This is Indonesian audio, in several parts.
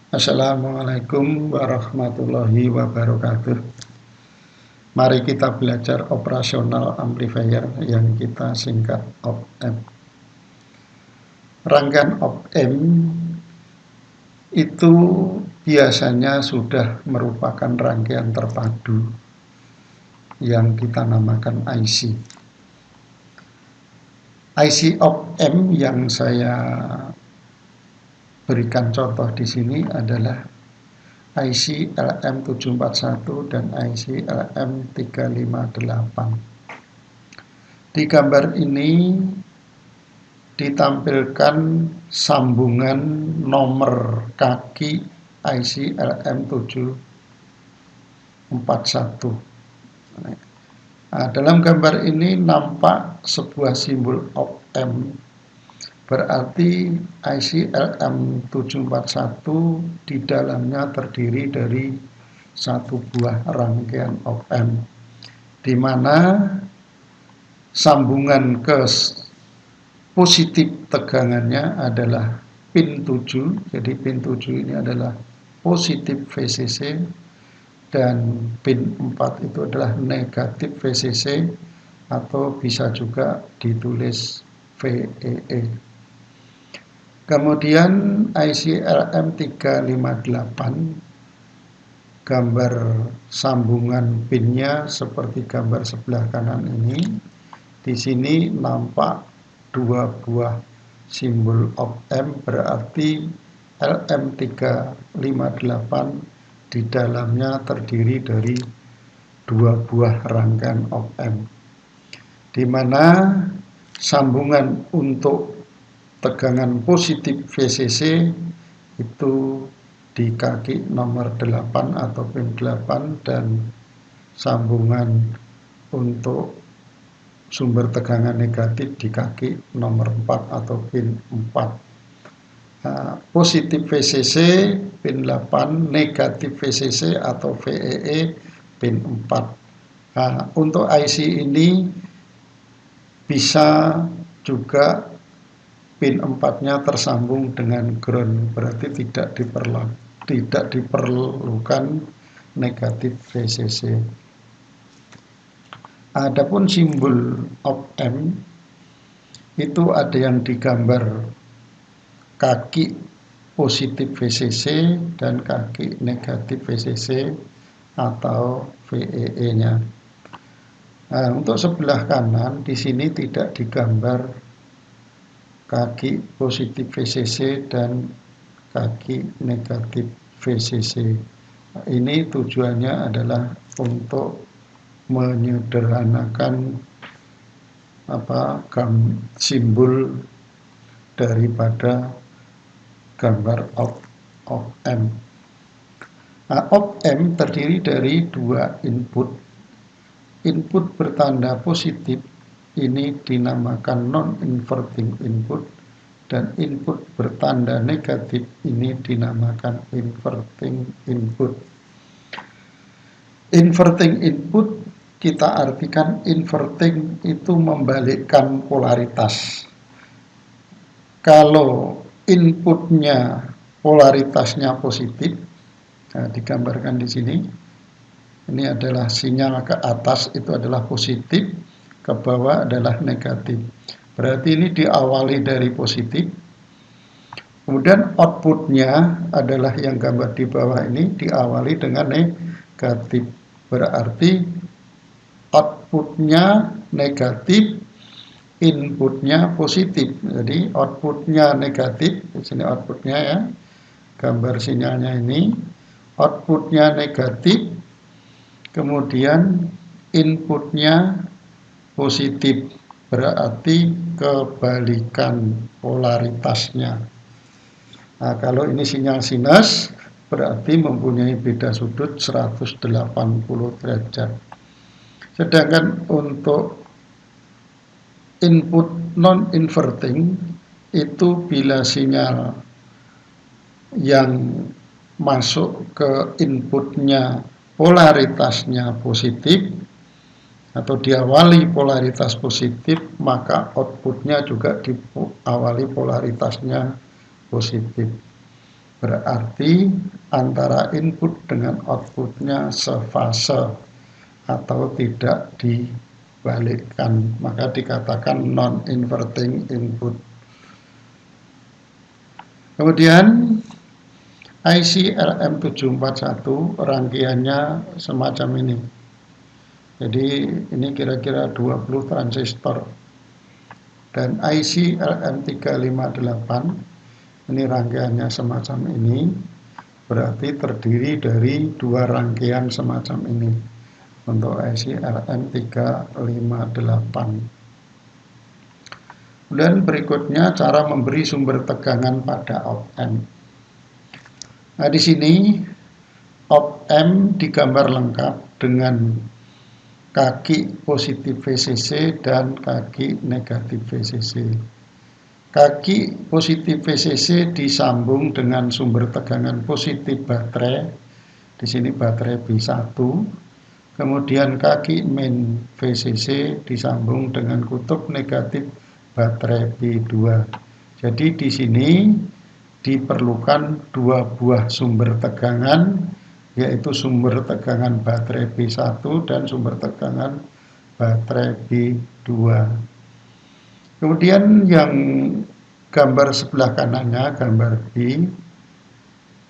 Assalamualaikum warahmatullahi wabarakatuh. Mari kita belajar operasional amplifier yang kita singkat op-amp. Rangkaian op-amp itu biasanya sudah merupakan rangkaian terpadu yang kita namakan IC. IC op-amp yang saya berikan contoh di sini adalah IC LM741 dan IC LM358. Di gambar ini ditampilkan sambungan nomor kaki IC LM741. Dalam gambar ini nampak sebuah simbol op-amp. Berarti IC LM741 di dalamnya terdiri dari satu buah rangkaian op-amp, di mana sambungan ke positif tegangannya adalah pin 7. Jadi pin 7 ini adalah positif VCC dan pin 4 itu adalah negatif VCC atau bisa juga ditulis VEE. Kemudian IC LM358, gambar sambungan pinnya seperti gambar sebelah kanan ini. Di sini nampak dua buah simbol op-amp, berarti LM358 di dalamnya terdiri dari dua buah rangkaian op-amp, di mana sambungan untuk tegangan positif VCC itu di kaki nomor 8 atau pin 8, dan sambungan untuk sumber tegangan negatif di kaki nomor 4 atau pin 4. Positif VCC pin 8, negatif VCC atau VEE pin 4. Untuk IC ini bisa juga pin 4-nya tersambung dengan ground, berarti tidak diperlukan negatif VCC. Adapun simbol op-amp itu ada yang digambar kaki positif VCC dan kaki negatif VCC atau VEE-nya. Untuk sebelah kanan di sini tidak digambar kaki positif VCC dan kaki negatif VCC. Ini tujuannya adalah untuk menyederhanakan simbol daripada gambar op-amp. Op-amp terdiri dari dua input. Input bertanda positif ini dinamakan non-inverting input, dan input bertanda negatif ini dinamakan inverting input. Inverting input kita artikan inverting itu membalikkan polaritas. Kalau inputnya polaritasnya positif, digambarkan di sini, ini adalah sinyal ke atas itu adalah positif, ke bawah adalah negatif. Berarti ini diawali dari positif. Kemudian outputnya adalah yang gambar di bawah ini diawali dengan negatif. Berarti outputnya negatif, inputnya positif. Jadi outputnya negatif, di sini outputnya ya, gambar sinyalnya ini. Outputnya negatif, kemudian inputnya positif, berarti kebalikan polaritasnya. Kalau ini sinyal sinus, berarti mempunyai beda sudut 180 derajat. Sedangkan untuk input non-inverting itu bila sinyal yang masuk ke inputnya polaritasnya positif atau diawali polaritas positif, maka outputnya juga diawali polaritasnya positif. berarti antara input dengan outputnya sefase atau tidak dibalikkan, maka dikatakan non-inverting input. Kemudian IC LM741 rangkaiannya semacam ini. Jadi ini kira-kira 20 transistor. Dan IC LM358 ini rangkaiannya semacam ini, berarti terdiri dari dua rangkaian semacam ini untuk IC LM358. Dan berikutnya cara memberi sumber tegangan pada op-amp. Nah, di sini op-amp digambar lengkap dengan kaki positif VCC dan kaki negatif VCC. Kaki positif VCC disambung dengan sumber tegangan positif baterai. Di sini baterai B1. Kemudian kaki main VCC disambung dengan kutub negatif baterai B2. Jadi di sini diperlukan dua buah sumber tegangan, yaitu sumber tegangan baterai B1 dan sumber tegangan baterai B2. Kemudian yang gambar sebelah kanannya, gambar B,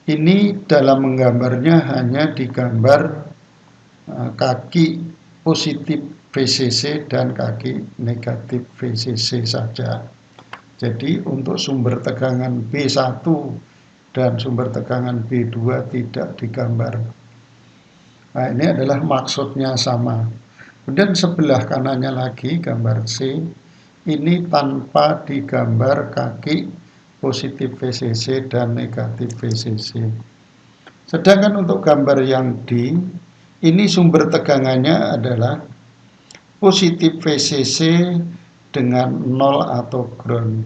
ini dalam menggambarnya hanya digambar kaki positif VCC dan kaki negatif VCC saja. Jadi untuk sumber tegangan B1 dan sumber tegangan B2 tidak digambar. Nah, ini adalah maksudnya sama. Kemudian sebelah kanannya lagi gambar C, ini tanpa digambar kaki positif VCC dan negatif VCC. Sedangkan untuk gambar yang D, ini sumber tegangannya adalah positif VCC dengan 0 atau ground.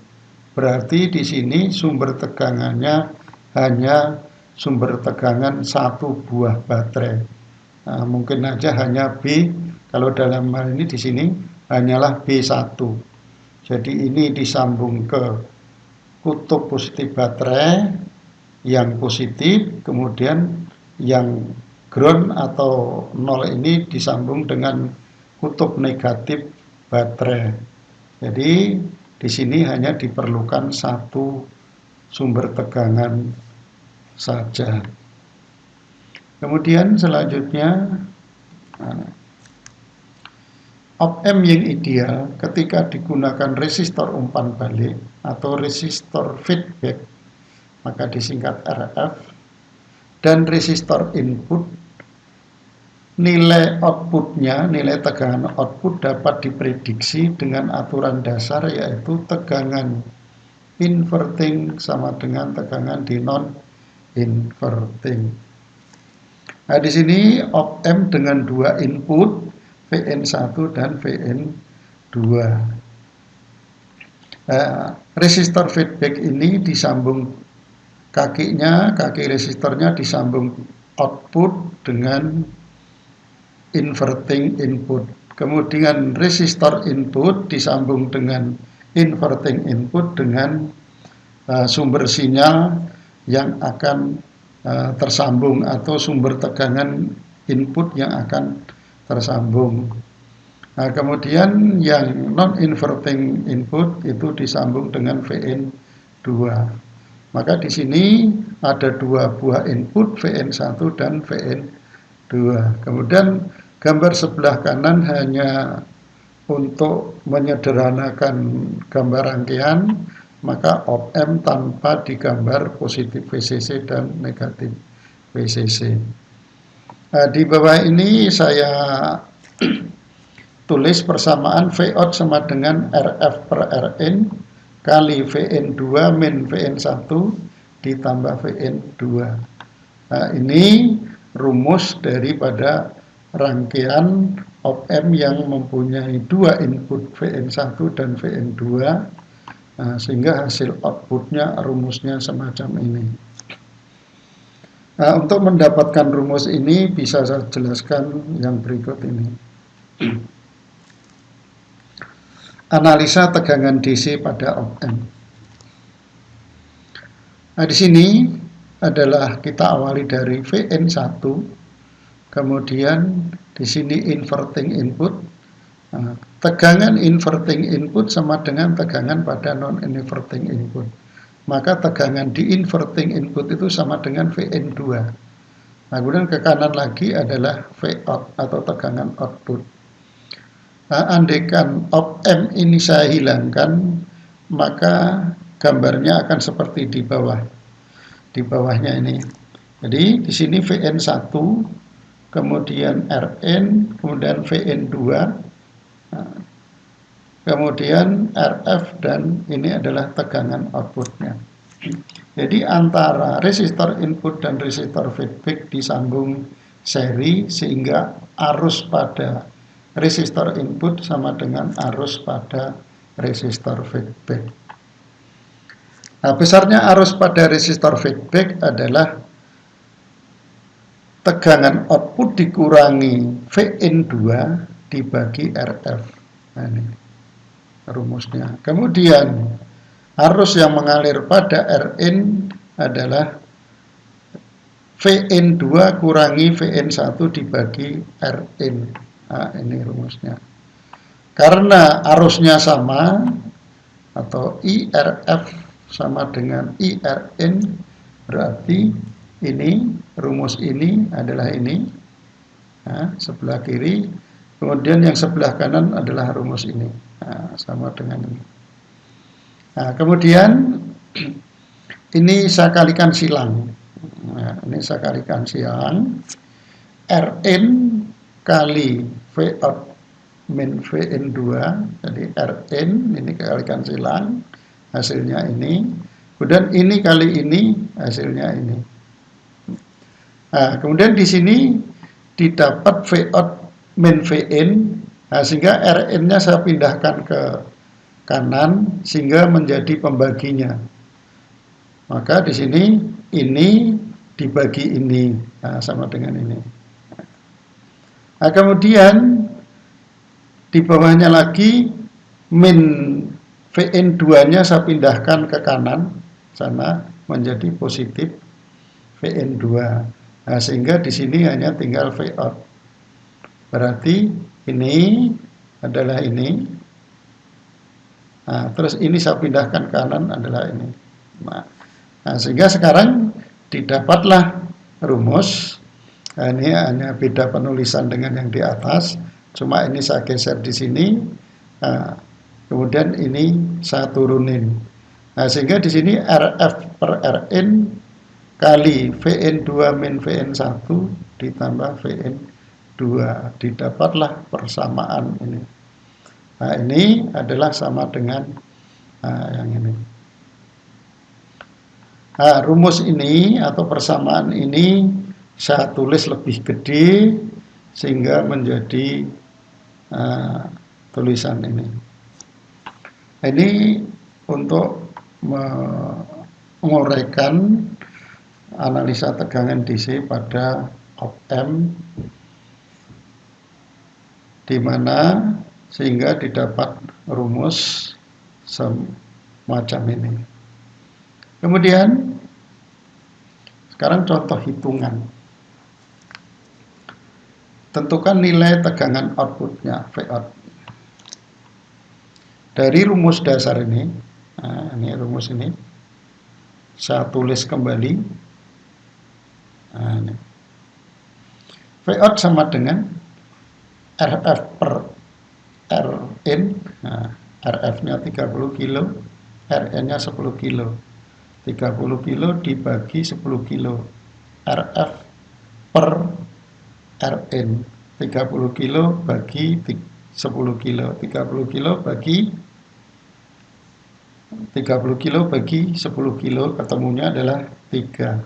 Berarti di sini sumber tegangannya hanya sumber tegangan satu buah baterai. Nah, mungkin aja hanya B, kalau dalam hal ini di sini hanyalah B1. Jadi ini disambung ke kutub positif baterai yang positif, kemudian yang ground atau 0 ini disambung dengan kutub negatif baterai. Jadi di sini hanya diperlukan satu sumber tegangan saja. Kemudian selanjutnya, op-amp yang ideal ketika digunakan resistor umpan balik atau resistor feedback, maka disingkat RF, dan resistor input, nilai outputnya, nilai tegangan output dapat diprediksi dengan aturan dasar, yaitu tegangan inverting sama dengan tegangan di non-inverting. Nah, di sini op-amp dengan dua input, VN1 dan VN2. Resistor feedback ini disambung kakinya, kaki resistornya disambung output dengan inverting input. Kemudian resistor input disambung dengan inverting input dengan sumber sinyal yang akan tersambung atau sumber tegangan input yang akan tersambung. Nah, kemudian yang non-inverting input itu disambung dengan VN2. Maka di sini ada dua buah input, VN1 dan VN2. Kemudian gambar sebelah kanan hanya untuk menyederhanakan gambar rangkaian, maka op-amp tanpa digambar positif VCC dan negatif VCC. Nah, di bawah ini saya tulis persamaan Vout sama dengan RF per Rin kali VN2 min VN1 ditambah VN2. Nah, ini rumus daripada rangkaian op-amp yang mempunyai dua input VN1 dan VN2, sehingga hasil outputnya rumusnya semacam ini. Nah, untuk mendapatkan rumus ini bisa saya jelaskan yang berikut ini. Analisa tegangan DC pada op-amp. Nah, di sini adalah kita awali dari Vn1, kemudian di sini inverting input. Nah, tegangan inverting input sama dengan tegangan pada non-inverting input. Maka tegangan di inverting input itu sama dengan Vn2. Nah, kemudian ke kanan lagi adalah Vout atau tegangan output. Nah, andaikan op-amp ini saya hilangkan, maka gambarnya akan seperti di bawah. Di bawahnya ini. Jadi di sini Vn1, kemudian Rn, kemudian Vn2, nah, kemudian Rf, dan ini adalah tegangan outputnya. Jadi antara resistor input dan resistor feedback disambung seri sehingga arus pada resistor input sama dengan arus pada resistor feedback. Nah, besarnya arus pada resistor feedback adalah tegangan output dikurangi Vn2 dibagi Rf. Nah, ini rumusnya. Kemudian arus yang mengalir pada Rn adalah Vn2 kurangi Vn1 dibagi Rn. Nah, ini rumusnya. Karena arusnya sama, atau IRF sama dengan IRN, berarti ini, rumus ini adalah ini. Nah, sebelah kiri, kemudian yang sebelah kanan adalah rumus ini. Nah, sama dengan ini. Nah, kemudian ini saya kalikan silang. Nah, ini saya kalikan silang. Rn kali Vout min Vn2, jadi Rn ini kalikan silang, hasilnya ini. Kemudian ini kali ini, hasilnya ini. Nah, kemudian di sini didapat Vout min Vn, nah, sehingga Rn-nya saya pindahkan ke kanan sehingga menjadi pembaginya. Maka di sini ini dibagi ini, nah, sama dengan ini. Nah, kemudian di bawahnya lagi min Vn2-nya saya pindahkan ke kanan sana menjadi positif Vn2. Nah, sehingga di sini hanya tinggal Vout. Berarti ini adalah ini. Nah, terus ini saya pindahkan ke kanan adalah ini. Nah, sehingga sekarang didapatlah rumus. Nah, ini hanya beda penulisan dengan yang di atas. Cuma ini saya geser di sini. Nah, kemudian ini saya turunin. Nah, sehingga di sini Rf per Rn kali Vn2 min Vn1 ditambah Vn2. Didapatlah persamaan ini. Nah, ini adalah sama dengan yang ini. Nah, rumus ini atau persamaan ini saya tulis lebih gede sehingga menjadi tulisan ini. Ini untuk menguraikan analisa tegangan DC pada op-amp, di mana sehingga didapat rumus semacam ini. Kemudian sekarang contoh hitungan. Tentukan nilai tegangan outputnya Vout. Dari rumus dasar ini, nah, ini rumus ini, saya tulis kembali. Nah, ini. Vout sama dengan Rf per Rn, nah, Rf-nya 30 kilo, Rn-nya 10 kilo. 30 kilo dibagi 10 kilo. Rf per Rn 30 kilo bagi 10 kilo. 30 kilo bagi 30 kilo bagi 10 kilo, ketemunya adalah 3.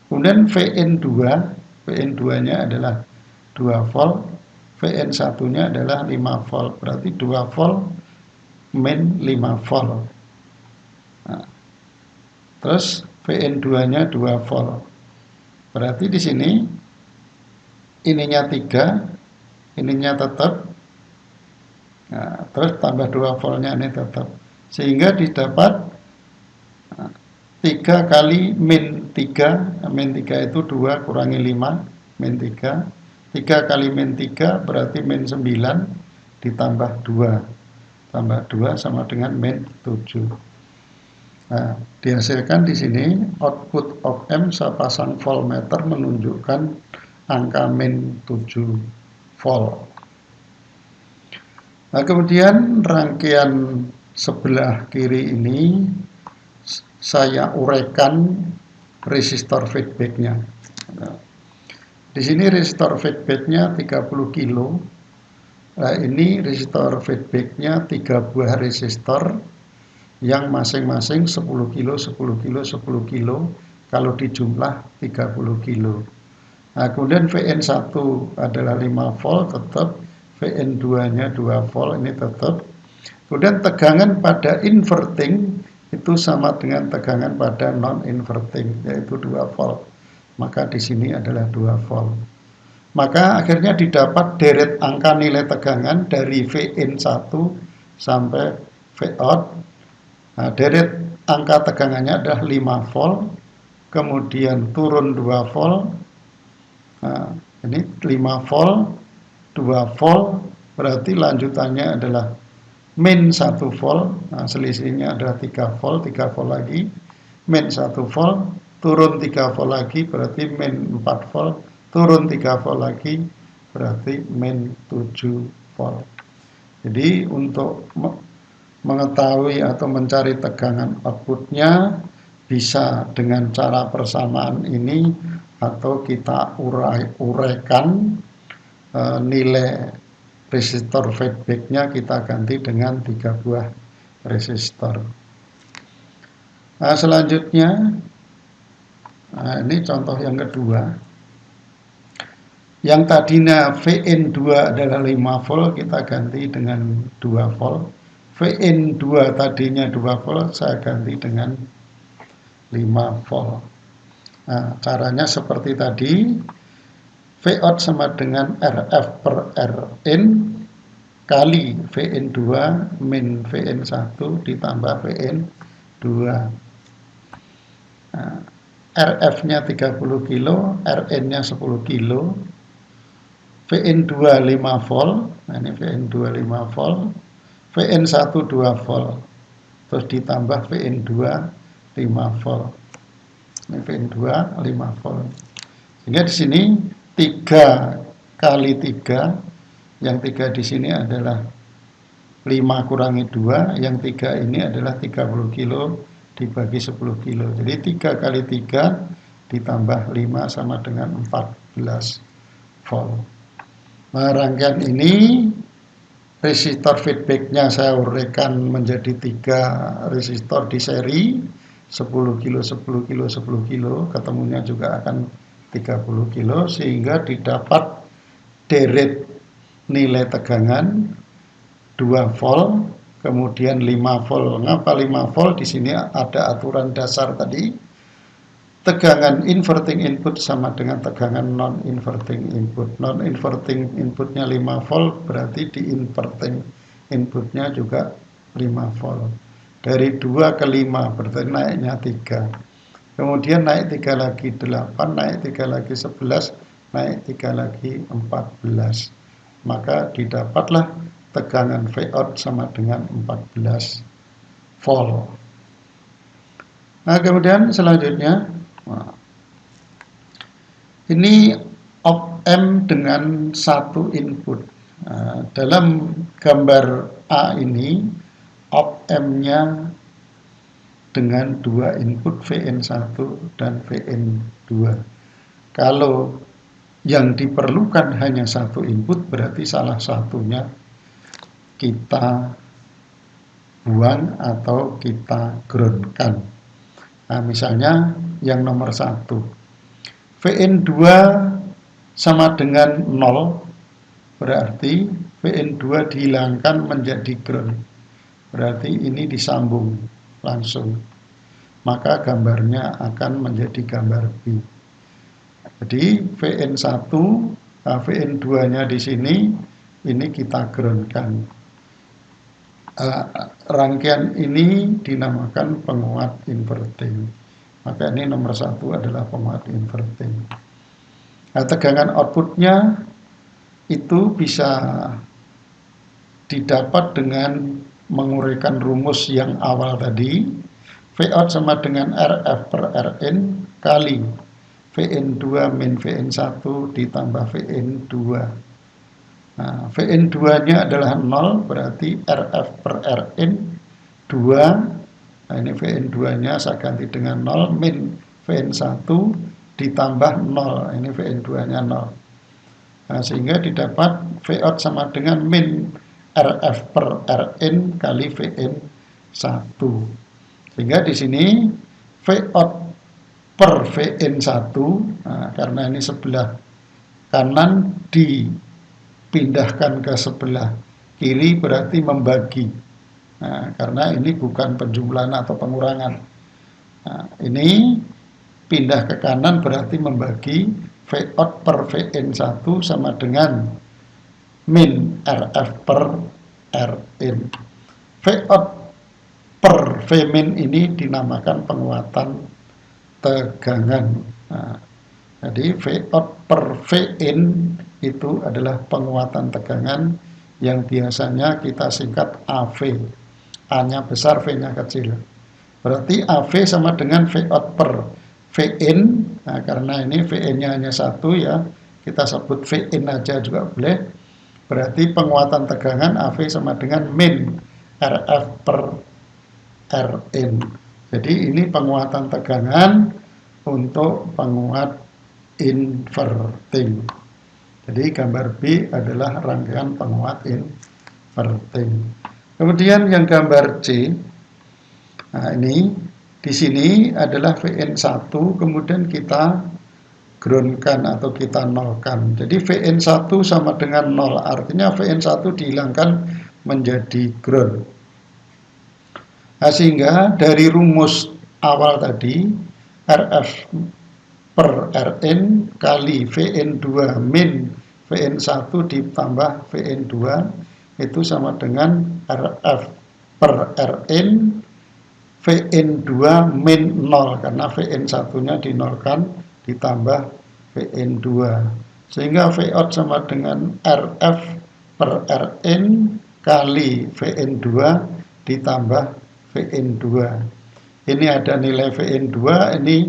Kemudian Vn2-nya adalah 2 volt, Vn1-nya adalah 5 volt, berarti 2 volt min 5 volt. Nah, terus Vn2-nya 2 volt. Berarti di sini ininya 3, ininya tetap. Nah, terus tambah 2 voltnya ini tetap. Sehingga didapat 3 kali min 3, min 3 itu 2 kurangi 5, min 3. 3 kali min 3 berarti min 9 ditambah 2. Tambah 2 sama dengan min 7. Nah, dihasilkan di sini output of M saya pasang voltmeter menunjukkan angka min 7 volt. Nah, kemudian rangkaian sebelah kiri ini saya uraikan resistor feedbacknya. Nah, di sini resistor feedbacknya 30 kilo. Nah, ini resistor feedbacknya 3 buah resistor yang masing-masing 10 kilo, 10 kilo, 10 kilo. Kalau dijumlah 30 kilo. Nah, kemudian VN1 adalah 5 volt tetap, VN2-nya 2 volt ini tetap. Kemudian tegangan pada inverting itu sama dengan tegangan pada non-inverting, yaitu 2 volt. Maka di sini adalah 2 volt. Maka akhirnya didapat deret angka nilai tegangan dari VN1 sampai Vout. Nah, deret angka tegangannya adalah 5 volt, kemudian turun 2 volt. Nah, ini 5 volt, 2 volt, berarti lanjutannya adalah min 1 volt, nah selisihnya adalah 3 volt, 3 volt lagi, min 1 volt, turun 3 volt lagi, berarti min 4 volt, turun 3 volt lagi, berarti min 7 volt. Jadi untuk mengetahui atau mencari tegangan outputnya bisa dengan cara persamaan ini, atau kita uraikan nilai resistor feedbacknya kita ganti dengan 3 buah resistor. Nah, selanjutnya, ini contoh yang kedua. Yang tadinya VN2 adalah 5 volt, kita ganti dengan 2 volt. VN2 tadinya 2 volt, saya ganti dengan 5 volt. Nah, caranya seperti tadi. Vout sama dengan RF per Rin kali VN2 min VN1 ditambah VN2. Nah, RF-nya 30 kilo, Rn-nya 10 kilo, VN2 5 volt, nah ini VN2 5 volt, VN1 2 volt, terus ditambah VN2 5 volt. Ini VN2 5 volt. Sehingga di sini 3 kali 3, yang 3 di sini adalah 5 kurangi 2, yang 3 ini adalah 30 kilo dibagi 10 kilo. Jadi 3 kali 3 ditambah 5 sama dengan 14 volt. Nah, rangkaian ini resistor feedbacknya saya uraikan menjadi 3 resistor di seri, 10 kilo, 10 kilo, 10 kilo, ketemunya juga akan 30 kilo, sehingga didapat deret nilai tegangan 2 volt, kemudian 5 volt. Mengapa 5 volt? Di sini ada aturan dasar tadi. Tegangan inverting input sama dengan tegangan non-inverting input. Non-inverting inputnya 5 volt, berarti di inverting inputnya juga 5 volt. Dari 2 ke 5 berarti naiknya 3. Kemudian naik 3 lagi 8, naik 3 lagi 11, naik 3 lagi 14. Maka didapatlah tegangan Vout sama dengan 14 volt. Nah, kemudian selanjutnya, ini op-amp dengan 1 input. Nah, dalam gambar A ini, op-amp-nya dengan 2 input VN1 dan VN2. Kalau yang diperlukan hanya 1 input, berarti salah satunya kita buang atau kita groundkan. Nah, misalnya yang nomor 1, VN2 sama dengan 0, berarti VN2 dihilangkan menjadi ground. Berarti ini disambung langsung, maka gambarnya akan menjadi gambar B. Jadi VN1, VN2-nya di sini, ini kita groundkan. Rangkaian ini dinamakan penguat inverting. Maka ini nomor 1 adalah penguat inverting. Nah, tegangan outputnya itu bisa didapat dengan menguraikan rumus yang awal tadi. Vout sama dengan Rf per Rn kali Vn2 min Vn1 ditambah Vn2. Nah, Vn2 nya adalah 0, berarti Rf per Rn 2. Nah, ini Vn2 nya saya ganti dengan 0 min Vn1 ditambah 0. Ini Vn2 nya 0. Nah, sehingga didapat Vout sama dengan min Rf per Rn kali Vn1. Sehingga di sini Vout per Vn1, nah, karena ini sebelah kanan dipindahkan ke sebelah kiri berarti membagi. Nah, karena ini bukan penjumlahan atau pengurangan. Nah, ini pindah ke kanan berarti membagi. Vout per Vn1 sama dengan min Rf per Rn. Vout per Vmin ini dinamakan penguatan tegangan. Nah, jadi Vout per Vn itu adalah penguatan tegangan yang biasanya kita singkat AV. A-nya besar, V-nya kecil. Berarti AV sama dengan Vout per Vn. Nah, karena ini Vn-nya hanya 1 ya, kita sebut Vn aja juga boleh. Berarti penguatan tegangan AV sama dengan min Rf per Rn. Jadi ini penguatan tegangan untuk penguat inverting. Jadi gambar B adalah rangkaian penguat inverting. Kemudian yang gambar C, nah ini di sini adalah Vn1, kemudian kita groundkan atau kita nolkan. Jadi Vn1 sama dengan 0, artinya Vn1 dihilangkan menjadi ground. Nah, sehingga dari rumus awal tadi Rf per Rn kali Vn2 min Vn1 ditambah Vn2 itu sama dengan Rf per Rn Vn2 min 0, karena Vn1 nya dinolkan ditambah Vn2, sehingga Vout sama dengan Rf per Rn kali Vn2 ditambah Vn2. Ini ada nilai Vn2, ini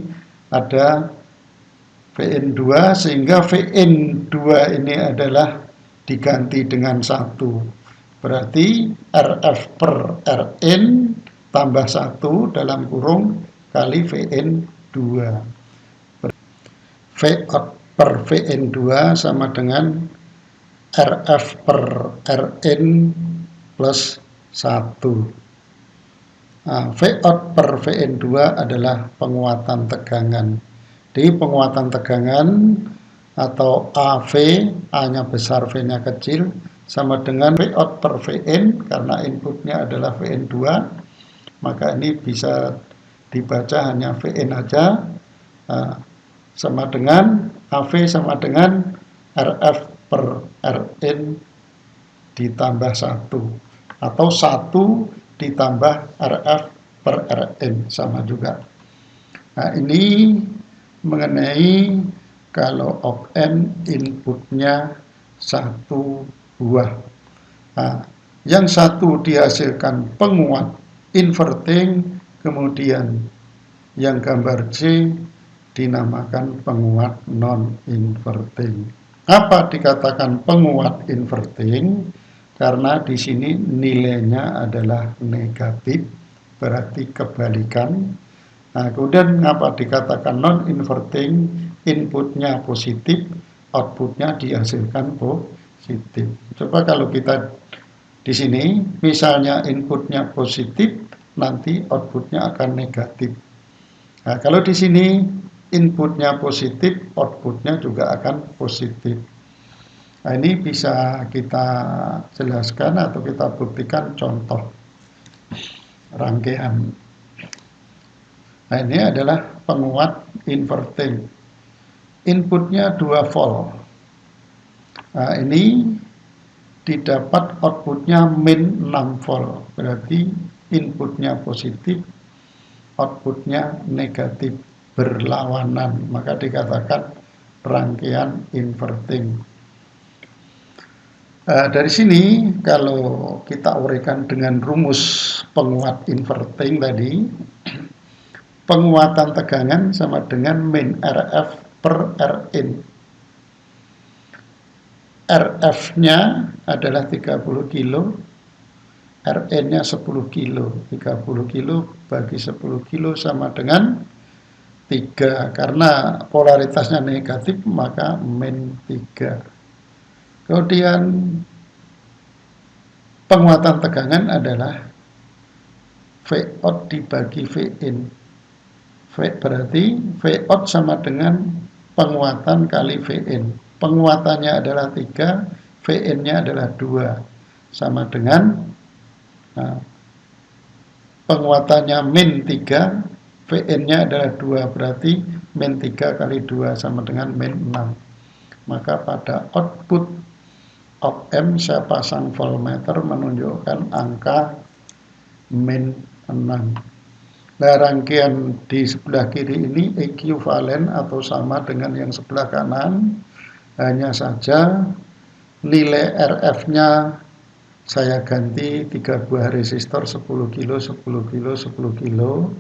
ada Vn2, sehingga Vn2 ini adalah diganti dengan 1. Berarti Rf per Rn tambah 1 dalam kurung kali Vn2. Vout per Vn2 sama dengan Rf per Rn plus 1. Nah, Vout per Vn2 adalah penguatan tegangan. Di penguatan tegangan atau AV, A-nya besar, V-nya kecil, sama dengan Vout per Vn, karena inputnya adalah Vn2, maka ini bisa dibaca hanya Vn aja, sama dengan AV sama dengan Rf per Rn ditambah 1, atau 1 ditambah Rf per Rn, sama juga. Nah, ini mengenai kalau op-amp inputnya 1 buah. Nah, yang 1 dihasilkan penguat inverting, kemudian yang gambar C dinamakan penguat non-inverting. Apa dikatakan penguat inverting? Karena di sini nilainya adalah negatif, berarti kebalikan. Nah, kemudian apa dikatakan non-inverting? Inputnya positif, outputnya dihasilkan positif. Coba kalau kita di sini, misalnya inputnya positif, nanti outputnya akan negatif. Nah, kalau di sini inputnya positif, outputnya juga akan positif. Nah, ini bisa kita jelaskan atau kita buktikan contoh rangkaian. Nah, ini adalah penguat inverting. Inputnya 2 volt. Nah, ini didapat outputnya min 6 volt. Berarti inputnya positif, outputnya negatif. berlawanan, maka dikatakan rangkaian inverting. Dari sini kalau kita uraikan dengan rumus penguat inverting tadi, penguatan tegangan sama dengan min RF per Rin. RF-nya adalah 30 kilo, Rn-nya 10 kilo. 30 kilo bagi 10 kilo sama dengan 3. Karena polaritasnya negatif, maka min 3. Kemudian penguatan tegangan adalah Vout dibagi Vin. Berarti Vout sama dengan penguatan kali Vin. Penguatannya adalah 3, Vn-nya adalah 2. Sama dengan penguatannya min 3, Vn-nya adalah 2. Berarti min 3 kali 2 sama dengan min 6. Maka pada output op amp saya pasang voltmeter menunjukkan angka min 6. Nah, rangkaian di sebelah kiri ini ekuivalen atau sama dengan yang sebelah kanan. Hanya saja nilai RF-nya saya ganti 3 buah resistor 10 kilo, 10 kilo, 10 kilo.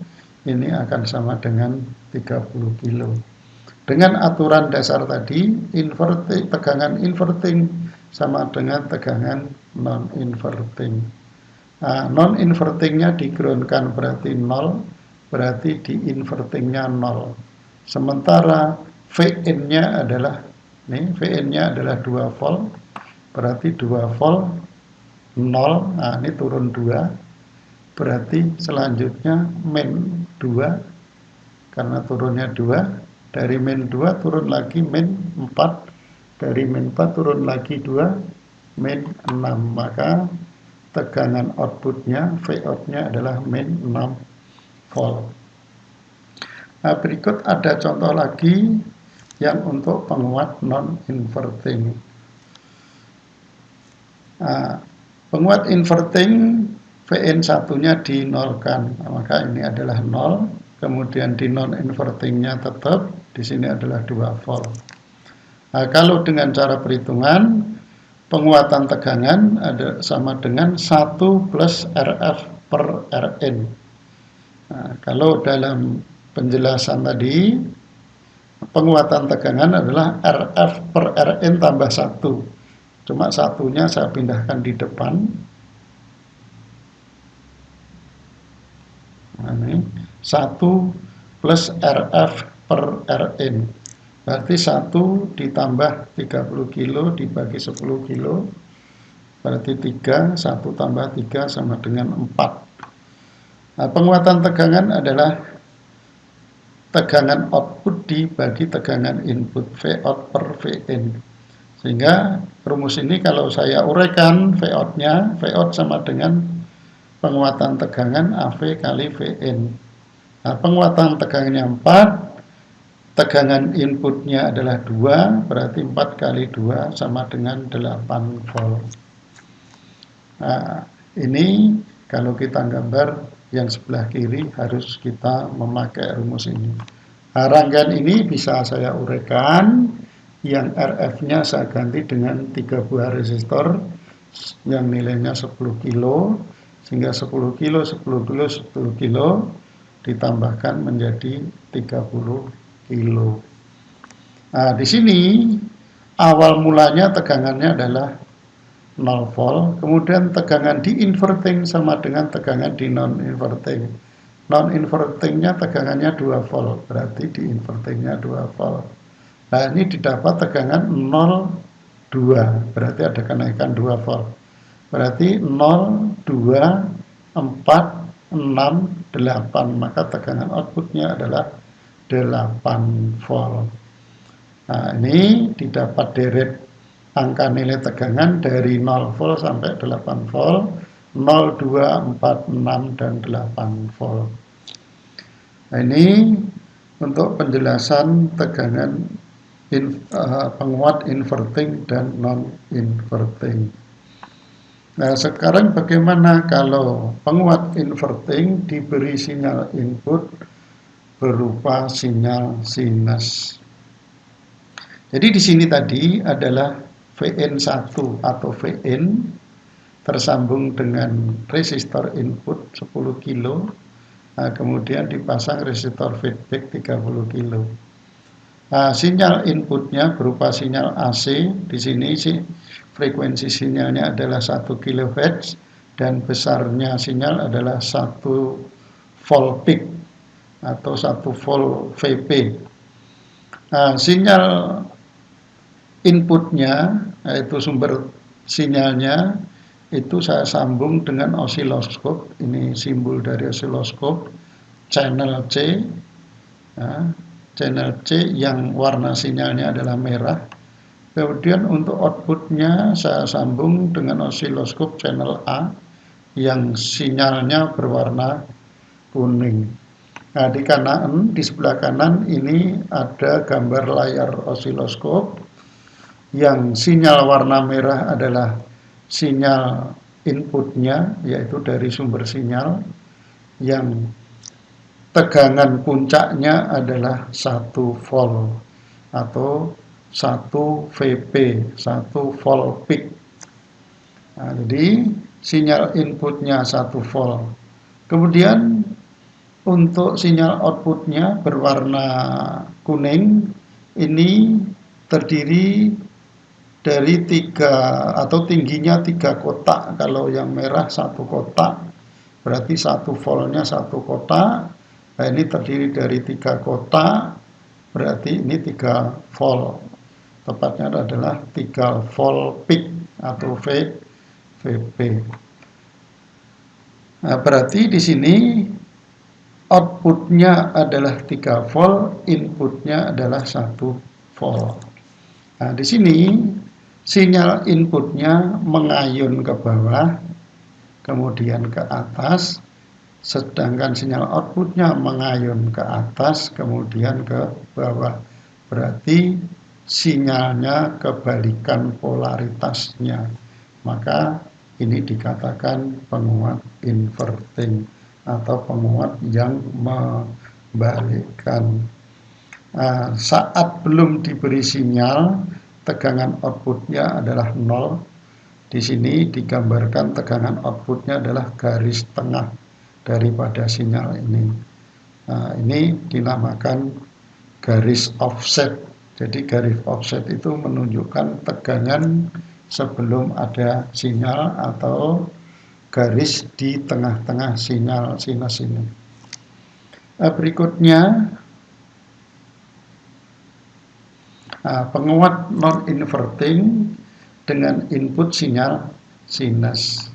Ini akan sama dengan 30 kilo. Dengan aturan dasar tadi, tegangan inverting sama dengan tegangan non-inverting. Nah, non-invertingnya di-groundkan berarti 0, berarti di-invertingnya 0. Sementara Vn-nya adalah Vn-nya adalah 2 volt, berarti 2 volt 0, nah ini turun 2, berarti selanjutnya min 2, karena turunnya 2, dari min 2 turun lagi min 4, dari min 4 turun lagi 2, min 6, maka tegangan outputnya, Vout-nya adalah min 6 volt. Nah, berikut ada contoh lagi yang untuk penguat non-inverting. Nah, penguat inverting Vn1-nya dinolkan, maka ini adalah 0. Kemudian di non-invertingnya tetap, di sini adalah 2 volt. Nah, kalau dengan cara perhitungan, penguatan tegangan ada sama dengan 1 plus Rf per Rin. Nah, kalau dalam penjelasan tadi, penguatan tegangan adalah Rf per Rin tambah 1. Cuma satunya saya pindahkan di depan. Nah, ini 1 plus Rf per Rin. Berarti 1 ditambah 30 kilo dibagi 10 kilo. Berarti 3, 1 tambah 3 sama dengan 4. Nah, penguatan tegangan adalah tegangan output dibagi tegangan input, Vout per Vn. Sehingga rumus ini kalau saya uraikan Vout-nya, Vout sama dengan penguatan tegangan AV kali Vn. Nah, penguatan tegangannya 4, tegangan inputnya adalah 2, berarti 4 kali 2 sama dengan 8 volt. Nah, ini kalau kita gambar yang sebelah kiri harus kita memakai rumus ini. Nah, rangkaian ini bisa saya uraikan. Yang RF-nya saya ganti dengan 3 buah resistor yang nilainya 10 kilo, sehingga 10 kilo, 10 kilo, 10 kilo ditambahkan menjadi 30 kilo. Nah, di sini awal mulanya tegangannya adalah 0 volt, kemudian tegangan di inverting sama dengan tegangan di non-inverting. Non-invertingnya tegangannya 2 volt, berarti di invertingnya 2 volt. Nah, ini didapat tegangan 0,2, berarti ada kenaikan 2 volt. Berarti 0, 2, 4, 6, 8, maka tegangan outputnya adalah 8 volt. Nah, ini didapat deret angka nilai tegangan dari 0 volt sampai 8 volt, 0, 2, 4, 6, dan 8 volt. Nah, ini untuk penjelasan tegangan penguat inverting dan non-inverting. Nah, sekarang bagaimana kalau penguat inverting diberi sinyal input berupa sinyal sinus. Jadi di sini tadi adalah VN1 atau VN tersambung dengan resistor input 10 kilo, nah, kemudian dipasang resistor feedback 30 kilo. Nah, sinyal inputnya berupa sinyal AC, di sini frekuensi sinyalnya adalah 1 kHz dan besarnya sinyal adalah 1 volt peak atau 1 volt VP. Nah, sinyal inputnya, yaitu sumber sinyalnya, itu saya sambung dengan osiloskop. Ini simbol dari osiloskop, channel C. Nah, channel C yang warna sinyalnya adalah merah. Kemudian untuk outputnya saya sambung dengan osiloskop channel A yang sinyalnya berwarna kuning. Nah, di sebelah kanan ini ada gambar layar osiloskop yang sinyal warna merah adalah sinyal inputnya, yaitu dari sumber sinyal yang tegangan puncaknya adalah 1 volt atau 1 VP, 1 volt peak. Nah, jadi sinyal inputnya 1 volt. Kemudian untuk sinyal outputnya berwarna kuning, ini terdiri dari 3 atau tingginya 3 kotak. Kalau yang merah 1 kotak, berarti 1 voltnya 1 kotak. Nah, ini terdiri dari 3 kotak, berarti ini 3 volt. Tepatnya adalah 3 volt peak atau VP. Nah, berarti di sini outputnya adalah 3 volt, inputnya adalah 1 volt. Nah, di sini sinyal inputnya mengayun ke bawah, kemudian ke atas, sedangkan sinyal outputnya mengayun ke atas, kemudian ke bawah. Berarti sinyalnya kebalikan polaritasnya. Maka ini dikatakan penguat inverting atau penguat yang membalikkan. Nah, saat belum diberi sinyal, tegangan outputnya adalah 0. Di sini digambarkan tegangan outputnya adalah garis tengah daripada sinyal ini. Nah, ini dinamakan garis offset. Jadi garis offset itu menunjukkan tegangan sebelum ada sinyal atau garis di tengah-tengah sinyal sinus ini. Berikutnya penguat non-inverting dengan input sinyal sinus.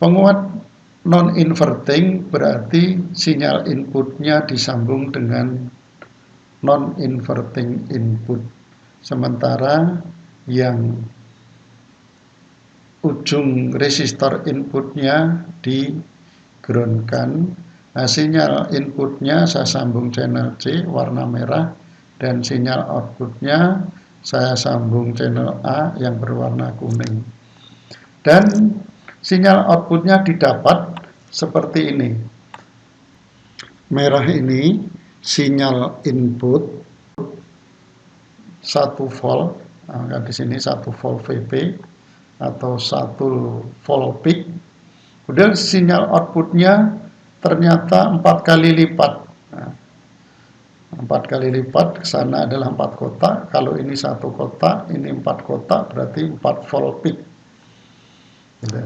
Penguat non-inverting berarti sinyal inputnya disambung dengan non-inverting input. Sementara yang ujung resistor inputnya di groundkan. Nah, sinyal inputnya saya sambung channel C warna merah dan sinyal outputnya saya sambung channel A yang berwarna kuning. Dan sinyal outputnya didapat seperti ini. Merah ini sinyal input 1 volt, nah, di sini 1 volt VP atau 1 volt peak. Kemudian sinyal outputnya ternyata 4 kali lipat. Nah, 4 kali lipat, ke sana adalah 4 kotak. Kalau ini 1 kotak, ini 4 kotak, berarti 4 volt peak. Gitu.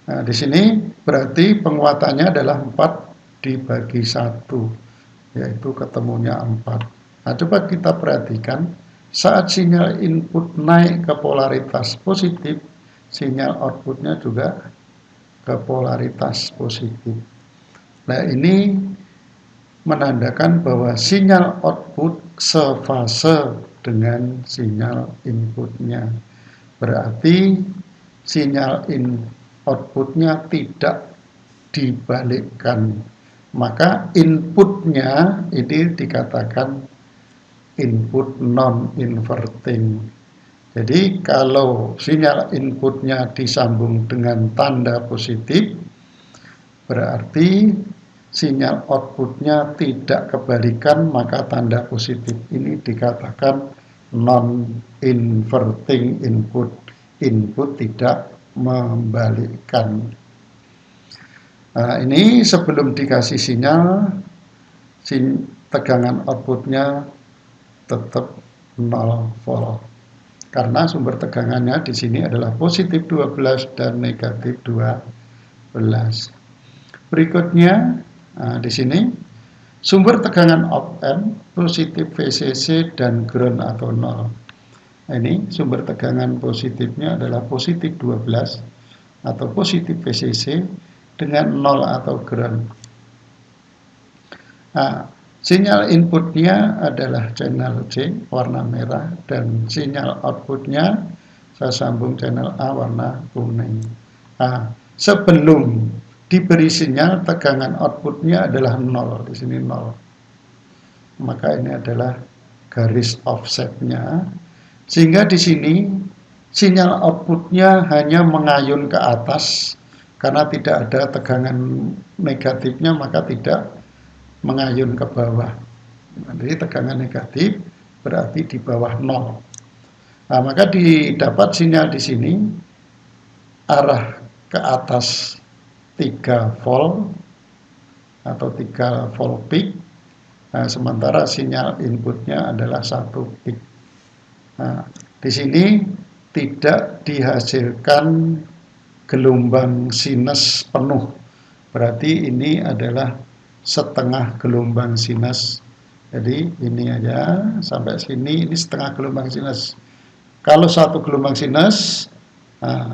Nah, di sini berarti penguatannya adalah 4 dibagi 1, yaitu ketemunya 4. Nah, coba kita perhatikan, saat sinyal input naik ke polaritas positif, sinyal outputnya juga ke polaritas positif. Nah, ini menandakan bahwa sinyal output sefase dengan sinyal inputnya. Berarti sinyal outputnya tidak dibalikkan. Maka inputnya ini dikatakan input non-inverting. Jadi kalau sinyal inputnya disambung dengan tanda positif, berarti sinyal outputnya tidak kebalikan, maka tanda positif ini dikatakan non-inverting input. Input tidak membalikkan. Nah, ini sebelum dikasih sinyal, tegangan outputnya tetap 0 volt. Karena sumber tegangannya di sini adalah positif 12 dan negatif 12. Berikutnya, nah di sini sumber tegangan op-amp positif VCC dan ground atau 0. Ini sumber tegangan positifnya adalah positif 12 atau positif VCC dengan 0 atau ground. Nah, sinyal inputnya adalah channel C warna merah dan sinyal outputnya saya sambung channel A warna kuning. Nah, sebelum diberi sinyal tegangan outputnya adalah 0, di sini 0. Maka ini adalah garis offsetnya, sehingga di sini sinyal outputnya hanya mengayun ke atas karena tidak ada tegangan negatifnya, maka tidak mengayun ke bawah. Jadi tegangan negatif berarti di bawah 0. Nah, maka didapat sinyal di sini arah ke atas 3 volt atau 3 volt peak. Nah, sementara sinyal inputnya adalah 1 peak. Nah, di sini tidak dihasilkan gelombang sinus penuh. Berarti ini adalah setengah gelombang sinus. Jadi ini aja sampai sini, ini setengah gelombang sinus. Kalau satu gelombang sinus, nah,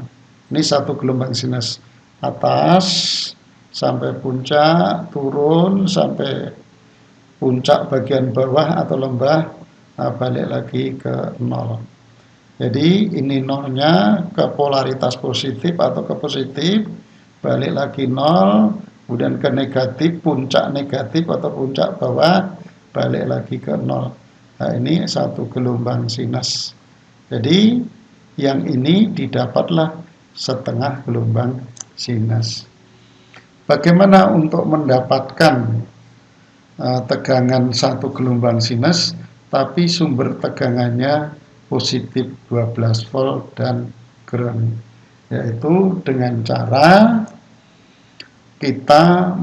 ini satu gelombang sinus atas sampai puncak, turun sampai puncak bagian bawah atau lembah, nah, balik lagi ke 0. Jadi ini nolnya ke polaritas positif atau ke positif, balik lagi 0, kemudian ke negatif, puncak negatif atau puncak bawah, balik lagi ke 0. Nah, ini satu gelombang sinus. Jadi yang ini didapatlah setengah gelombang sinus. Bagaimana untuk mendapatkan tegangan satu gelombang sinus, tapi sumber tegangannya positif 12 volt dan ground? Yaitu dengan cara kita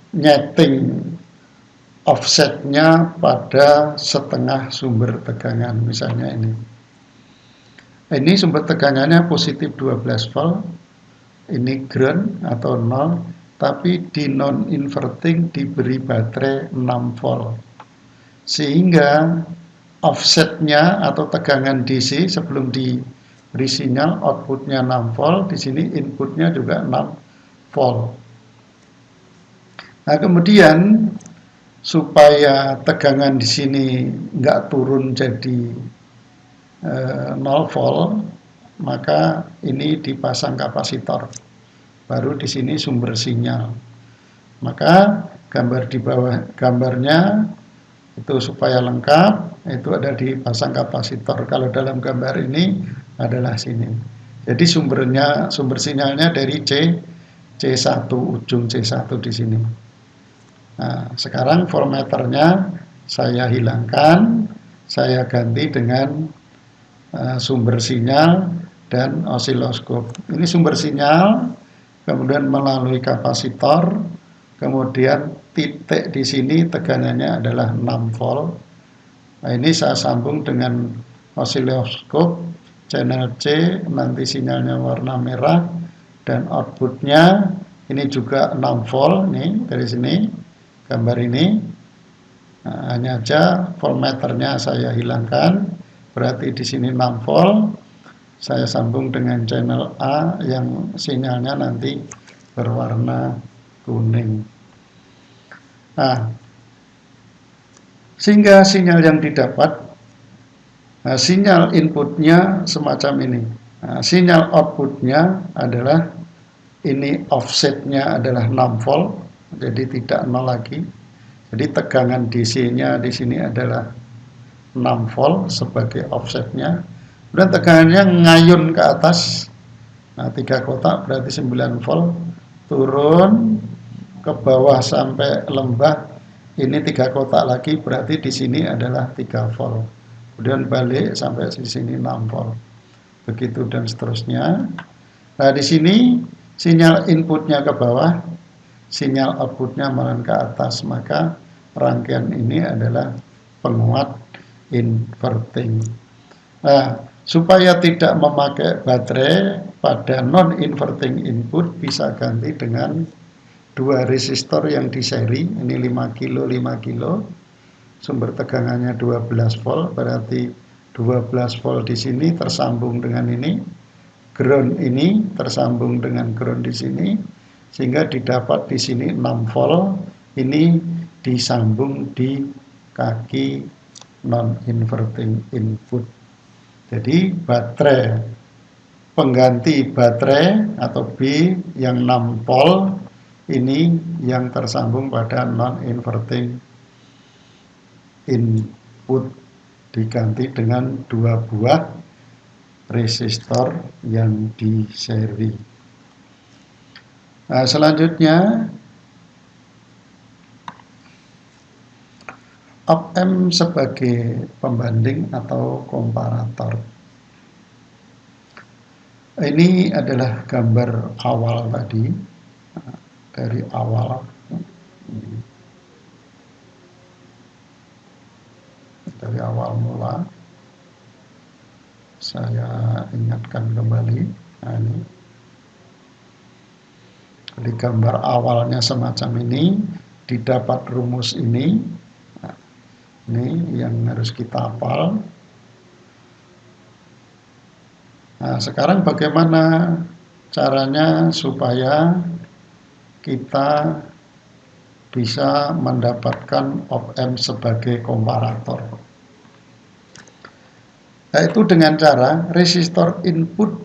menyeting offsetnya pada setengah sumber tegangan. Misalnya ini sumber tegangannya positif 12 volt, ini ground atau 0, tapi di non-inverting diberi baterai 6 volt. Sehingga offsetnya atau tegangan DC sebelum diberi sinyal outputnya 6 volt, di sini inputnya juga 6 volt. Nah, kemudian supaya tegangan di sini nggak turun jadi 0 volt, maka ini dipasang kapasitor. Baru di sini sumber sinyal. Maka gambar di bawah gambarnya itu supaya lengkap, itu ada dipasang kapasitor. Kalau dalam gambar ini adalah sini. Jadi sumber sinyalnya dari C1, ujung C1 di sini. Nah, sekarang voltmeternya saya hilangkan, saya ganti dengan sumber sinyal dan osiloskop. Ini sumber sinyal, kemudian melalui kapasitor, kemudian titik di sini tegangannya adalah 6 volt. Nah, ini saya sambung dengan osiloskop channel C, nanti sinyalnya warna merah, dan outputnya ini juga 6 volt nih dari sini gambar ini. Nah, hanya aja voltmeternya saya hilangkan, berarti di sini 6 volt. Saya sambung dengan channel A yang sinyalnya nanti berwarna kuning. Nah, sehingga sinyal yang didapat, sinyal inputnya semacam ini. Nah, sinyal outputnya adalah ini, offsetnya adalah 6 volt, jadi tidak 0 lagi. Jadi tegangan DC-nya di sini adalah 6 volt sebagai offsetnya. Dan tegangannya ngayun ke atas. Nah, 3 kotak berarti 9 volt. turun ke bawah sampai lembah, ini 3 kotak lagi, berarti di sini adalah 3 volt. Kemudian balik sampai di sini 6 volt. Begitu dan seterusnya. Nah, di sini sinyal inputnya ke bawah, sinyal outputnya malah ke atas, maka rangkaian ini adalah penguat inverting. Nah, supaya tidak memakai baterai pada non-inverting input, bisa ganti dengan 2 resistor yang di seri, ini 5 kilo, 5 kilo, sumber tegangannya 12 volt, berarti 12 volt di sini tersambung dengan ini, ground ini tersambung dengan ground di sini, sehingga didapat di sini 6 volt, ini disambung di kaki non-inverting input. Jadi baterai, pengganti baterai atau B yang 6 volt, ini yang tersambung pada non-inverting input, diganti dengan 2 buah resistor yang di seri. Nah, selanjutnya op-amp sebagai pembanding atau komparator. Ini adalah gambar awal tadi, dari awal. Dari awal mula. Saya ingatkan kembali. Nah, ini. Di gambar awalnya semacam ini, didapat rumus ini. Nah, ini yang harus kita hafal. Nah, sekarang bagaimana caranya supaya kita bisa mendapatkan op-amp sebagai komparator? Yaitu dengan cara resistor input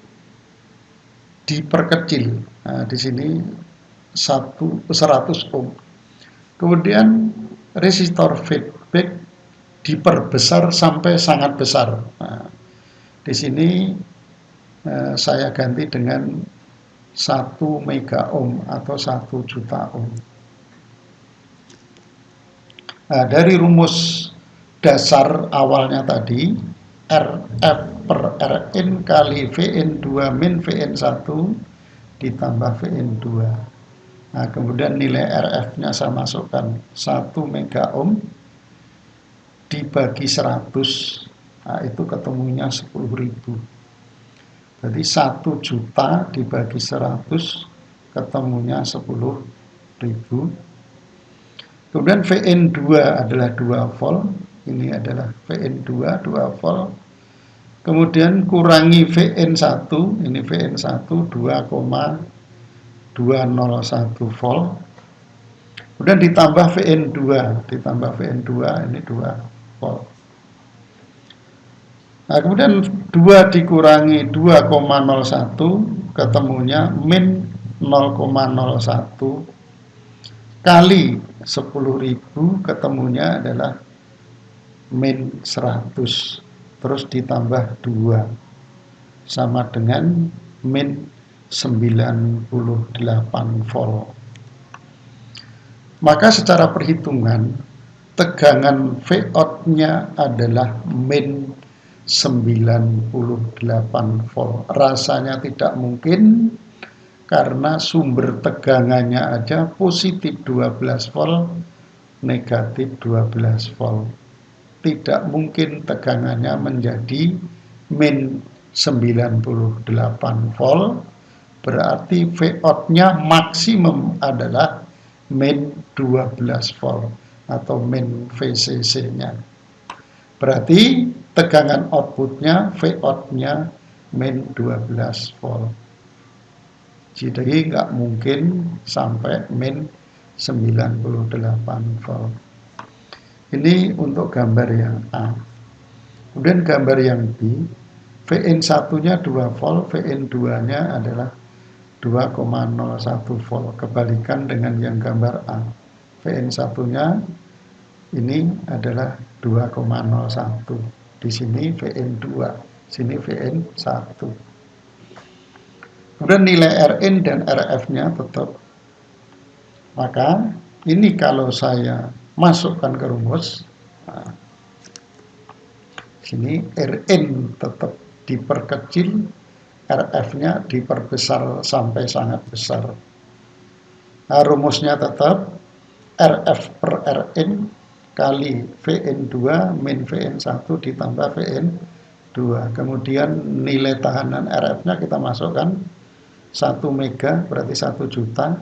diperkecil. Nah, di sini 100 ohm. Kemudian resistor feedback diperbesar sampai sangat besar. Nah, di sini saya ganti dengan 1 mega ohm atau 1 juta ohm. Nah, dari rumus dasar awalnya tadi, RF per Rin kali Vn2 min Vn1 ditambah Vn2. Nah, kemudian nilai RF-nya saya masukkan 1 mega ohm dibagi 100. Nah, itu ketemunya 10.000. Jadi 1 juta dibagi 100 ketemunya 10.000. Kemudian Vn2 adalah 2 volt. Ini adalah Vn2 2 volt. Kemudian kurangi Vn1, ini Vn1 2,201 volt. Kemudian ditambah Vn2 ini 2 volt. Nah, kemudian 2 dikurangi 2,01 ketemunya min 0,01 kali 10.000 ketemunya adalah min 100. Terus ditambah 2 sama dengan min 98 volt. Maka secara perhitungan tegangan Vout-nya adalah min 98 volt. Rasanya tidak mungkin karena sumber tegangannya aja positif 12 volt, negatif 12 volt. Tidak mungkin tegangannya menjadi min 98 volt, berarti Vout-nya maksimum adalah min 12 volt atau min VCC-nya. Berarti tegangan outputnya, Vout-nya min 12 volt. Jadi nggak mungkin sampai min 98 volt. Ini untuk gambar yang A. Kemudian gambar yang B, Vn1-nya 2 volt, Vn2-nya adalah 2,01 volt. Kebalikan dengan yang gambar A. Vn1-nya ini adalah 2,01. Di sini Vn2, sini Vn1. Kemudian nilai Rin dan Rf-nya tetap Maka ini kalau saya masukkan ke rumus, nah, sini Rn tetap diperkecil, Rf-nya diperbesar sampai sangat besar. Nah, rumusnya tetap Rf per Rn kali Vn2 min Vn1 ditambah Vn2. Kemudian nilai tahanan Rf-nya kita masukkan 1 mega berarti 1 juta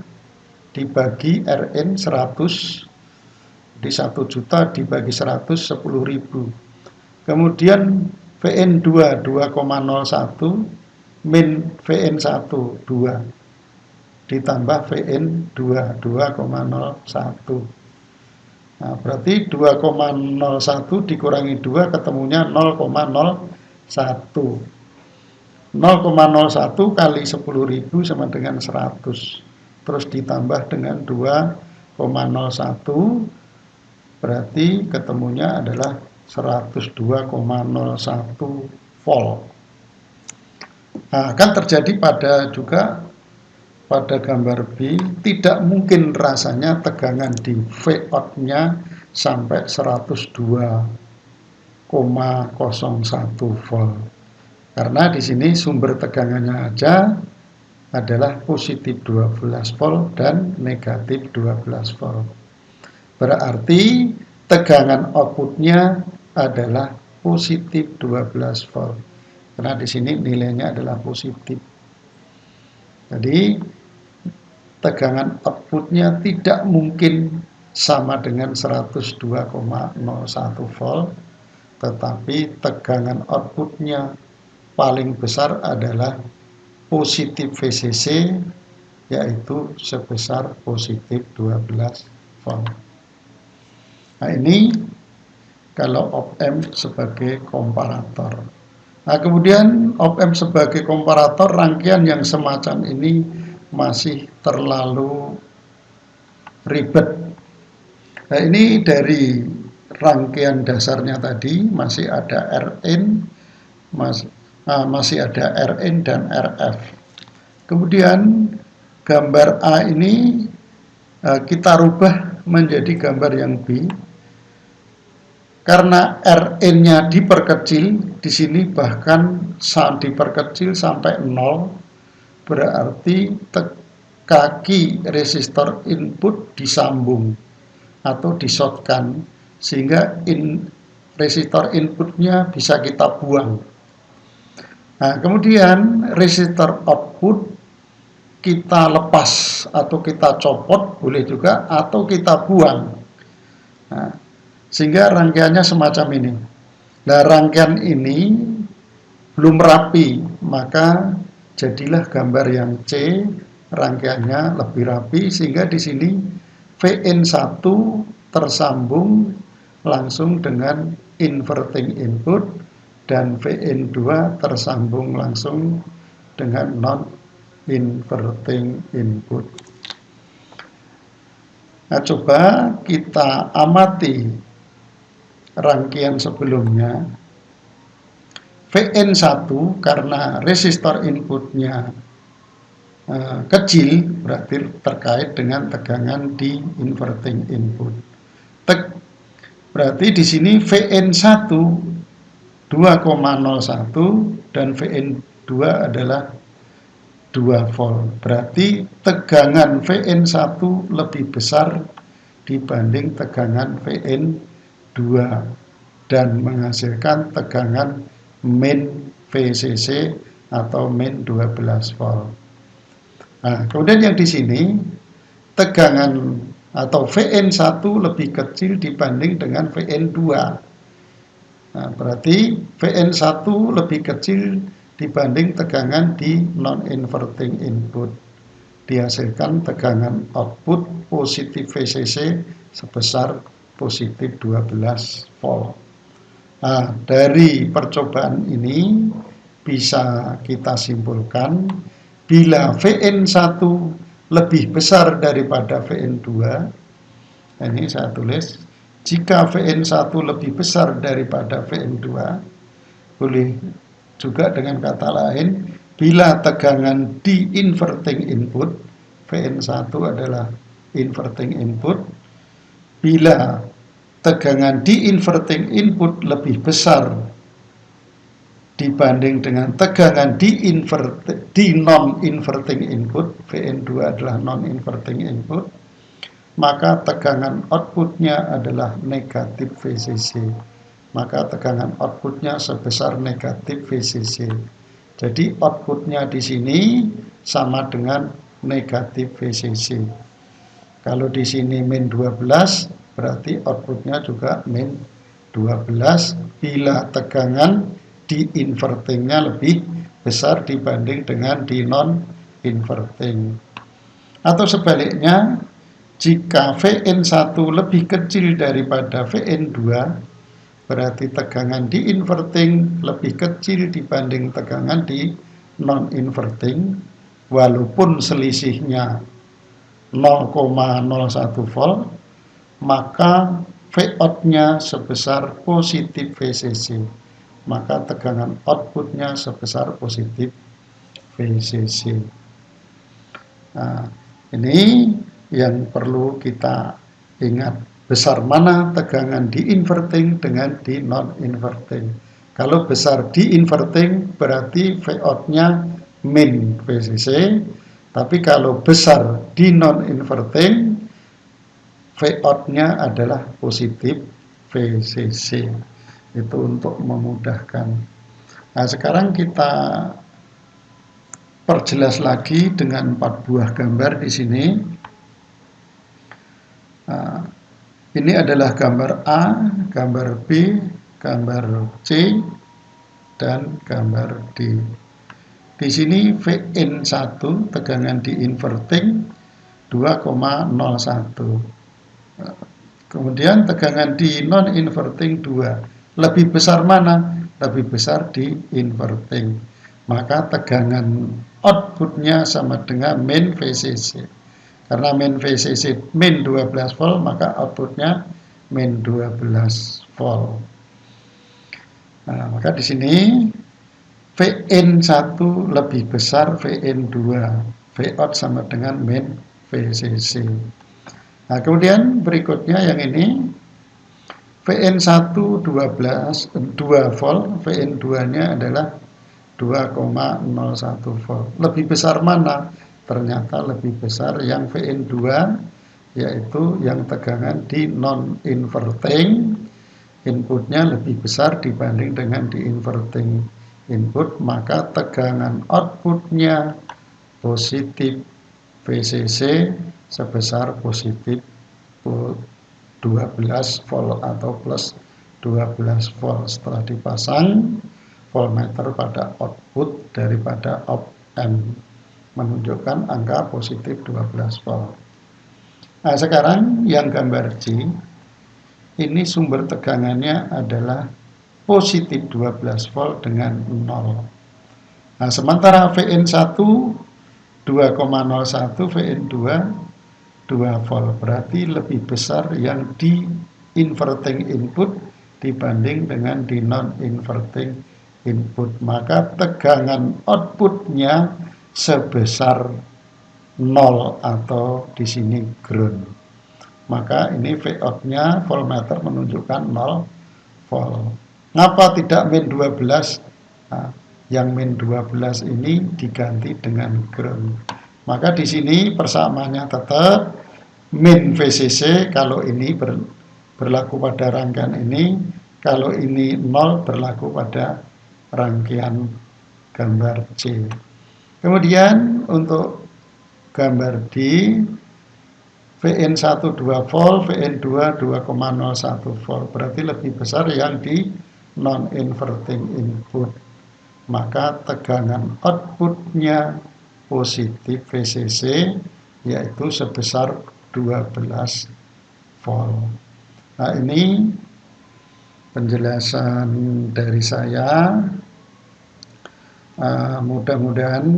dibagi Rn 100, di 1 juta dibagi 100 10.000. Kemudian Vn2 2,01 min Vn1 2 ditambah Vn2 2,01. Nah, berarti 2,01 dikurangi 2 ketemunya 0,01. 0,01 kali 10.000 sama dengan 100. Terus ditambah dengan 2,01, berarti ketemunya adalah 102,01 volt. Nah, akan terjadi pada gambar B, tidak mungkin rasanya tegangan di Vout-nya sampai 102,01 volt. Karena di sini sumber tegangannya aja adalah positif 12 volt dan negatif 12 volt. Berarti tegangan outputnya adalah positif 12 volt. Karena di sini nilainya adalah positif. Jadi tegangan outputnya tidak mungkin sama dengan 102,01 volt, tetapi tegangan outputnya paling besar adalah positif VCC, yaitu sebesar positif 12 volt. Nah, ini kalau op-amp sebagai komparator. Nah, kemudian op-amp sebagai komparator, rangkaian yang semacam ini masih terlalu ribet. Nah, ini dari rangkaian dasarnya tadi masih ada Rn, masih ada Rn dan Rf. Kemudian gambar A ini kita rubah menjadi gambar yang B. Karena Rn-nya diperkecil, di sini bahkan diperkecil sampai 0, berarti kaki resistor input disambung atau di-shortkan, sehingga resistor inputnya bisa kita buang. Nah, kemudian resistor output kita lepas atau kita copot, boleh juga, atau kita buang. Nah, sehingga rangkaiannya semacam ini. Nah, rangkaian ini belum rapi, maka jadilah gambar yang C, rangkaiannya lebih rapi, sehingga di sini Vn1 tersambung langsung dengan inverting input dan Vn2 tersambung langsung dengan non-inverting input. Nah, coba kita amati rangkaian sebelumnya. Vn1 karena resistor inputnya kecil, berarti terkait dengan tegangan di inverting input. Berarti di sini Vn1 2,01 dan Vn2 adalah 2 volt. Berarti tegangan Vn1 lebih besar dibanding tegangan Vn2 dan menghasilkan tegangan min VCC atau min 12 volt. Nah, kemudian yang di sini tegangan atau Vn1 lebih kecil dibanding dengan Vn2. Nah, berarti Vn1 lebih kecil dibanding tegangan di non-inverting input. Dihasilkan tegangan output positif VCC sebesar positif 12 volt. Nah, dari percobaan ini bisa kita simpulkan bila Vn1 lebih besar daripada Vn2, ini saya tulis, jika Vn1 lebih besar daripada Vn2, boleh juga dengan kata lain, bila tegangan di inverting input, Vn1 adalah inverting input. Bila tegangan di inverting input lebih besar dibanding dengan tegangan di non-inverting input, Vn2 adalah non-inverting input, maka tegangan outputnya adalah negatif VCC. Maka tegangan outputnya sebesar negatif VCC. Jadi outputnya di sini sama dengan negatif VCC. Kalau di sini min 12, berarti outputnya juga min 12 bila tegangan di invertingnya lebih besar dibanding dengan di non-inverting. Atau sebaliknya, jika Vn1 lebih kecil daripada Vn2, berarti tegangan di inverting lebih kecil dibanding tegangan di non-inverting, walaupun selisihnya 0,01 volt, maka Vout-nya sebesar positif VCC. Maka tegangan outputnya sebesar positif VCC. Nah, ini yang perlu kita ingat, besar mana tegangan di inverting dengan di non-inverting. Kalau besar di inverting berarti Vout-nya min VCC, tapi kalau besar di non-inverting Vout-nya adalah positif VCC. Itu untuk memudahkan. Nah, sekarang kita perjelas lagi dengan 4 buah gambar di sini. Nah, ini adalah gambar A, gambar B, gambar C, dan gambar D. Di sini Vn1 tegangan di inverting 2,01. Kemudian tegangan di non-inverting 2. Lebih besar mana? Lebih besar di inverting. Maka tegangan outputnya sama dengan min VCC. Karena min VCC min 12 volt, maka outputnya min 12 volt. Nah, maka di sini Vn1 lebih besar Vn2. Vout sama dengan min VCC. Nah, kemudian berikutnya yang ini Vn1 2 volt, Vn2-nya adalah 2,01 volt. Lebih besar mana? Ternyata lebih besar yang Vn2, yaitu yang tegangan di non-inverting inputnya lebih besar dibanding dengan di inverting input, maka tegangan outputnya positif VCC sebesar positif 12 volt atau plus 12 volt setelah dipasang voltmeter pada output daripada op-amp menunjukkan angka positif 12 volt. Nah, sekarang yang gambar C ini sumber tegangannya adalah positif 12 volt dengan 0. Nah, sementara Vn1 2,01, Vn2 2 volt, berarti lebih besar yang di inverting input dibanding dengan di non-inverting input. Maka tegangan outputnya sebesar 0 atau di sini ground. Maka ini Vout-nya voltmeter menunjukkan 0 volt. Ngapa tidak min 12? Nah, yang min 12 ini diganti dengan ground. Maka di sini persamaannya tetap min VCC kalau ini berlaku pada rangkaian ini, kalau ini 0 berlaku pada rangkaian gambar C. Kemudian untuk gambar D, Vn1 2 volt, Vn2 2,01 volt, berarti lebih besar yang di non-inverting input. Maka tegangan outputnya positif VCC, yaitu sebesar 12 volt. Nah, ini penjelasan dari saya. Mudah-mudahan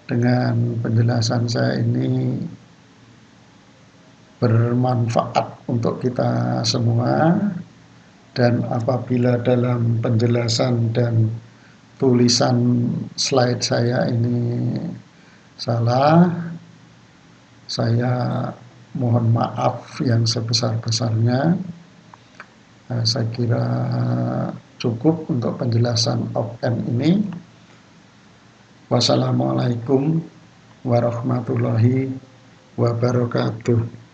dengan penjelasan saya ini bermanfaat untuk kita semua, dan apabila dalam penjelasan dan tulisan slide saya ini salah, Saya mohon maaf yang sebesar-besarnya. Saya kira cukup untuk penjelasan op-ed ini. Wassalamualaikum warahmatullahi wabarakatuh.